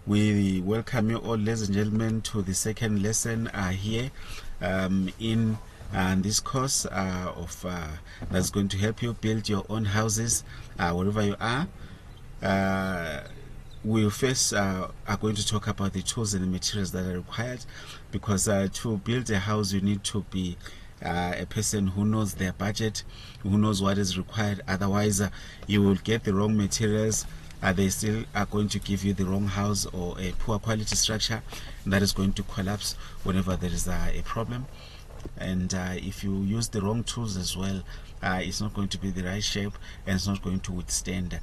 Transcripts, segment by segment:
We welcome you all, ladies and gentlemen, to the second lesson here in this course that's going to help you build your own houses wherever you are. We first are going to talk about the tools and the materials that are required, because to build a house you need to be a person who knows their budget, who knows what is required. Otherwise you will get the wrong materials. They still are going to give you the wrong house or a poor quality structure that is going to collapse whenever there is a problem. And if you use the wrong tools as well, it's not going to be the right shape, and it's not going to withstand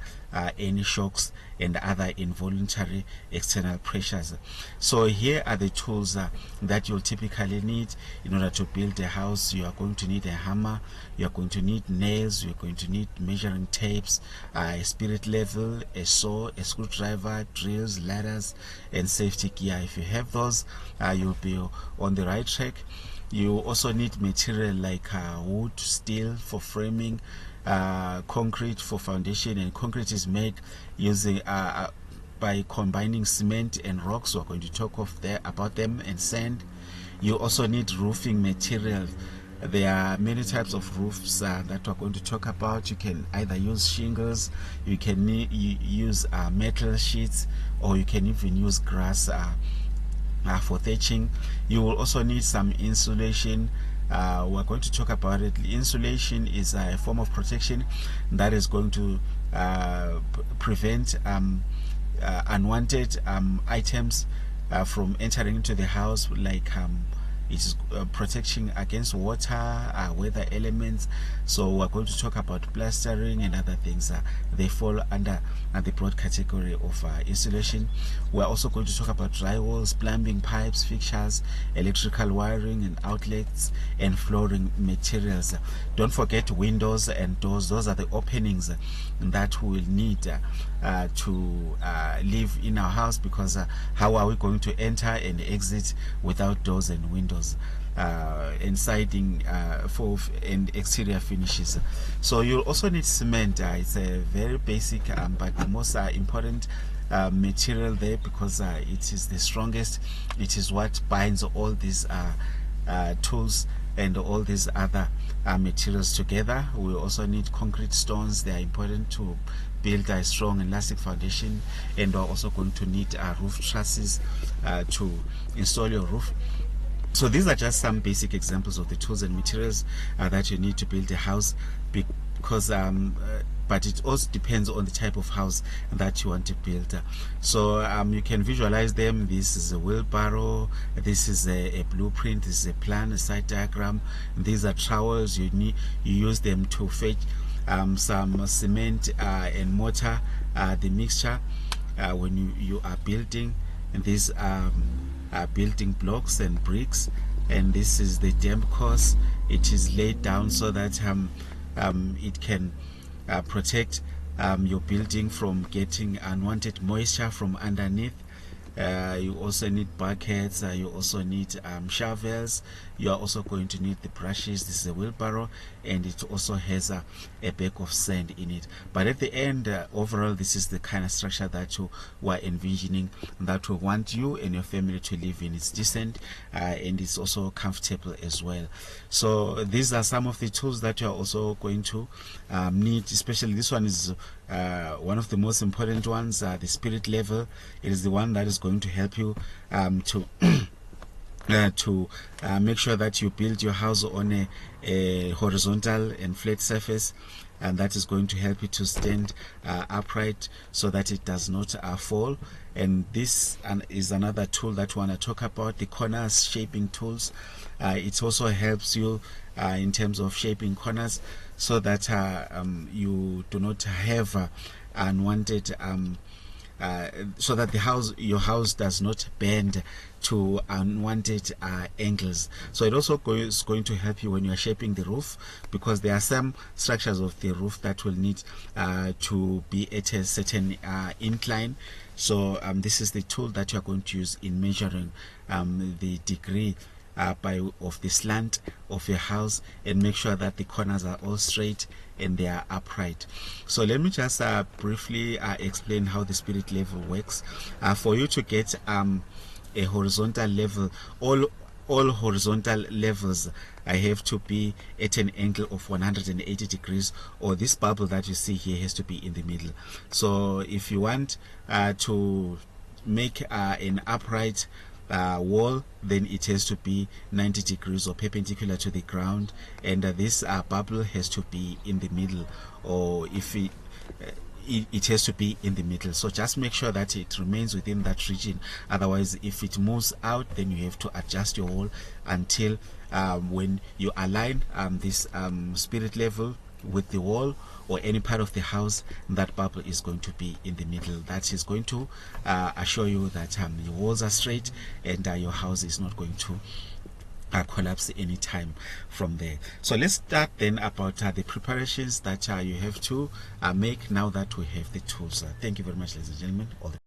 any shocks and other involuntary external pressures. So here are the tools that you'll typically need in order to build a house. You are going to need a hammer, you are going to need nails, you are going to need measuring tapes, a spirit level, a saw, a screwdriver, drills, ladders, and safety gear. If you have those, you'll be on the right track. You also need material like wood, steel for framing, concrete for foundation, and concrete is made using by combining cement and rocks. We're going to talk about them, and sand. You also need roofing materials. There are many types of roofs that we're going to talk about. You can either use shingles, you can use metal sheets, or you can even use grass for thatching. You will also need some insulation. We're going to talk about it. Insulation is a form of protection that is going to prevent unwanted items from entering into the house, like it's protection against water, weather elements. So we're going to talk about plastering and other things. They fall under the broad category of insulation. We're also going to talk about drywalls, plumbing pipes, fixtures, electrical wiring and outlets, and flooring materials. Don't forget windows and doors. Those are the openings that we will need to live in our house, because how are we going to enter and exit without doors and windows? And siding and exterior finishes. So you'll also need cement. It's a very basic but the most important material there, because it is the strongest. It is what binds all these tools and all these other materials together. We also need concrete stones. They are important to build a strong and lasting foundation, and we're also going to need roof trusses to install your roof. So these are just some basic examples of the tools and materials that you need to build a house, because but it also depends on the type of house that you want to build. So you can visualize them. This is a wheelbarrow, this is a blueprint, this is a plan, a site diagram. These are trowels. You use them to fetch some cement and mortar, the mixture when you are building. And these building blocks and bricks, and this is the damp course. It is laid down so that it can protect your building from getting unwanted moisture from underneath. You also need buckets. You also need shovels. You are also going to need the brushes. This is a wheelbarrow, and it also has a bag of sand in it. But at the end, overall, this is the kind of structure that you were envisioning, that we want you and your family to live in. It's decent and it's also comfortable as well. So these are some of the tools that you are also going to need. Especially this one is one of the most important ones, the spirit level. It is the one that is going to help you to make sure that you build your house on a horizontal and flat surface, and that is going to help you to stand upright so that it does not fall. And this is another tool that we want to talk about, the corners shaping tools. It also helps you in terms of shaping corners, so that you do not have unwanted so that your house does not bend to unwanted angles. So it also is going to help you when you are shaping the roof, because there are some structures of the roof that will need to be at a certain incline. So this is the tool that you are going to use in measuring the degree of the slant of your house, and make sure that the corners are all straight and they are upright. So let me just briefly explain how the spirit level works. For you to get a horizontal level, all horizontal levels have to be at an angle of 180 degrees, or this bubble that you see here has to be in the middle. So if you want to make an upright wall, then it has to be 90 degrees or perpendicular to the ground, and this bubble has to be in the middle, or if it has to be in the middle. So just make sure that it remains within that region. Otherwise, if it moves out, then you have to adjust your wall until when you align this spirit level with the wall or any part of the house, that bubble is going to be in the middle. That is going to assure you that your walls are straight and your house is not going to collapse any time from there. So let's start then about the preparations that you have to make now that we have the tools. Thank you very much, ladies and gentlemen. All the